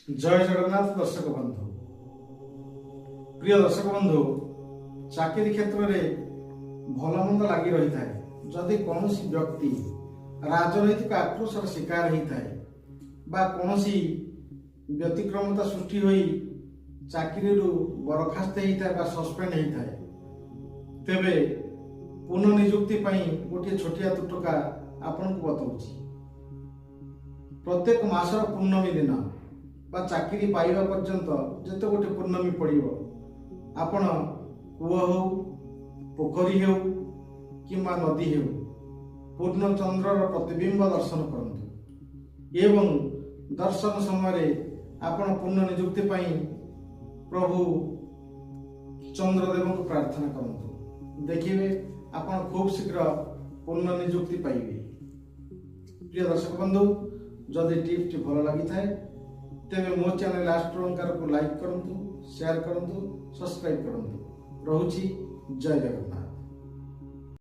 जय जगन्नाथ दर्शक बंधु प्रिय दर्शक बंधु चाकरी क्षेत्र में भल मंद लगी रही है। जदि कौन व्यक्ति राजनैतिक आक्रोशर शिकार होता है बा कौन व्यतिक्रमता सृष्टि होई चाकरी बरखास्त होता है सस्पेंड होता है तेबे पुनर्निजुक्ति गोटे छोटिया तुटका आपन को बताऊँ। प्रत्येक मासर पूर्णमी दिन बा चाकरी पाइबा पर्यंत जिते गोटे पूर्णमी पड़ो आपण कूह हो पोखरी हो कि नदी हो पूर्ण चंद्रर प्रतिबिंब दर्शन करंतु एवं दर्शन समय आपण पूर्ण निजुक्ति प्रभु चंद्रदेव को प्रार्थना करंतु। देखिए आपण खूब शीघ्र पूर्ण निजुक्ति पाइबे। प्रिय दर्शक बंधु जदि टिप्स भल लगी थाए तेरे मो चैनल एस्ट्रोलंकार को लाइक करंतु, शेयर करंतु, सब्सक्राइब करंतु। रहुची जय जगन्नाथ।